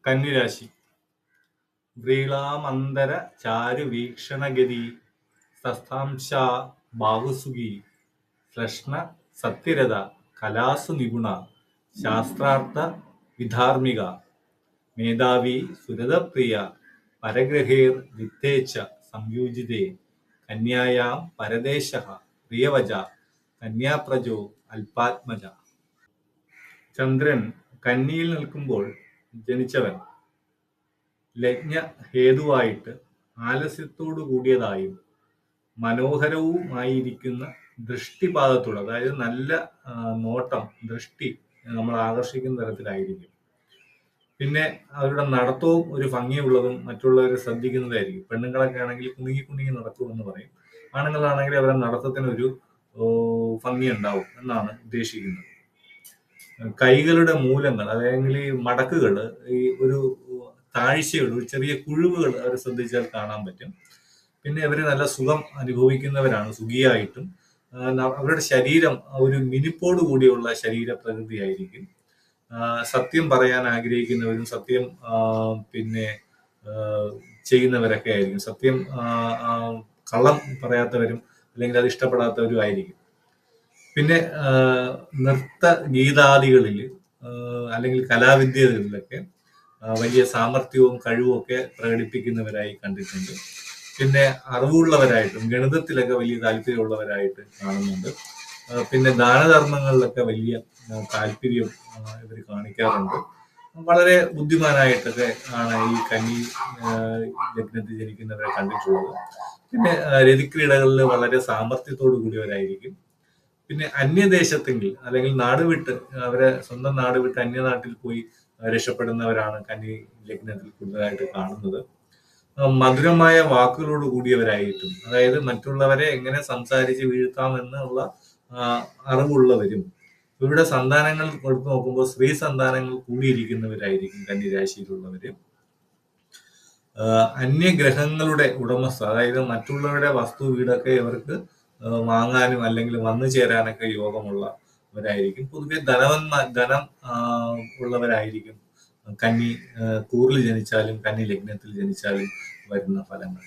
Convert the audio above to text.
കന്നിരാശി. വ്രീളാമന്തര ചാരു വീക്ഷണഗതി സസ്താംശ ബാഹുസുഖി ശ്ലഷ്ണ സത്യരഥ കലാസു നിപുണ ശാസ്ത്രാർത്ഥ വിധാർമിക മേധാവി സുരതപ്രിയ പരഗ്രഹേർ വിത്തേച്ച സംയോജിതേ കന്യായാം പരദേശ പ്രിയവച കന്യാപ്രജോ അൽപാത്മജ. ചന്ദ്രൻ കന്നിയിൽ നിൽക്കുമ്പോൾ ജനിച്ചവൻ ലഗ്ന ഹേതുവായിട്ട് ആലസ്യത്തോടു കൂടിയതായും മനോഹരവുമായിരിക്കുന്ന ദൃഷ്ടിപാതത്തോട്, അതായത് നല്ല നോട്ടം, ദൃഷ്ടി നമ്മൾ ആകർഷിക്കുന്ന തരത്തിലായിരിക്കും. പിന്നെ അവരുടെ നടത്തവും ഒരു ഭംഗിയുള്ളതും മറ്റുള്ളവരെ ശ്രദ്ധിക്കുന്നതായിരിക്കും. പെണ്ണുങ്ങളൊക്കെ ആണെങ്കിൽ കുണുങ്ങി കുണുങ്ങി നടക്കുമെന്ന് പറയും. ആണുങ്ങളാണെങ്കിൽ അവരുടെ നടത്തത്തിനൊരു ഭംഗി ഉണ്ടാവും എന്നാണ് ഉദ്ദേശിക്കുന്നത്. കൈകളുടെ മൂലങ്ങൾ അല്ലെങ്കിൽ ഈ മടക്കുകൾ, ഈ ഒരു താഴ്ചകൾ, ഒരു ചെറിയ കുഴിവുകൾ അവർ ശ്രദ്ധിച്ചാൽ കാണാൻ പറ്റും. പിന്നെ ഇവർ നല്ല സുഖം അനുഭവിക്കുന്നവരാണ്, സുഖിയായിട്ടും. അവരുടെ ശരീരം ഒരു മിനിപ്പോട് കൂടിയുള്ള ശരീര പ്രകൃതിയായിരിക്കും. സത്യം പറയാൻ ആഗ്രഹിക്കുന്നവരും സത്യം ചെയ്യുന്നവരൊക്കെ ആയിരിക്കും. സത്യം കള്ളം പറയാത്തവരും അല്ലെങ്കിൽ അത് ഇഷ്ടപ്പെടാത്തവരും ആയിരിക്കും. പിന്നെ നൃത്ത ഗീതാദികളിൽ അല്ലെങ്കിൽ കലാവിദ്യകളിലൊക്കെ വലിയ സാമർഥ്യവും കഴിവും ഒക്കെ പ്രകടിപ്പിക്കുന്നവരായി കണ്ടിട്ടുണ്ട്. പിന്നെ അറിവുള്ളവരായിട്ടും ഗണിതത്തിലൊക്കെ വലിയ താല്പര്യമുള്ളവരായിട്ട് കാണുന്നുണ്ട്. പിന്നെ ദാനധർമ്മങ്ങളിലൊക്കെ വലിയ താല്പര്യം ഇവർ കാണിക്കാറുണ്ട്. വളരെ ബുദ്ധിമാനായിട്ടൊക്കെ ആണ് ഈ കന്നി ലഗ്നത്തിൽ ജനിക്കുന്നവരെ കണ്ടിട്ടുള്ളത്. പിന്നെ രതിക്രീഡകളിൽ വളരെ സാമർഥ്യത്തോടു കൂടിയവരായിരിക്കും. പിന്നെ അന്യദേശത്തെങ്കിൽ അല്ലെങ്കിൽ നാട് വിട്ട്, അവരെ സ്വന്തം നാട് വിട്ട് അന്യനാട്ടിൽ പോയി രക്ഷപ്പെടുന്നവരാണ് കന്നി ലഗ്നത്തിൽ കൂടുതലായിട്ട് കാണുന്നത്. മധുരമായ വാക്കുകളോട് കൂടിയവരായിട്ടും, അതായത് മറ്റുള്ളവരെ എങ്ങനെ സംസാരിച്ച് വീഴ്ത്താമെന്നുള്ള അറിവുള്ളവരും. ഇവരുടെ സന്താനങ്ങൾ കൊടുത്തു നോക്കുമ്പോൾ സ്ത്രീ സന്താനങ്ങൾ കൂടിയിരിക്കുന്നവരായിരിക്കും കന്യരാശിയിലുള്ളവര്. അന്യഗ്രഹങ്ങളുടെ ഉടമസ്ഥ, അതായത് മറ്റുള്ളവരുടെ വസ്തു വീടൊക്കെ ഇവർക്ക് വാങ്ങാനും അല്ലെങ്കിൽ വന്നു ചേരാനൊക്കെ യോഗമുള്ളവരായിരിക്കും. പൊതുവെ ധനം ഉള്ളവരായിരിക്കും കന്നി കൂറിൽ ജനിച്ചാലും കന്നി ലഗ്നത്തിൽ ജനിച്ചാലും വരുന്ന ഫലങ്ങൾ.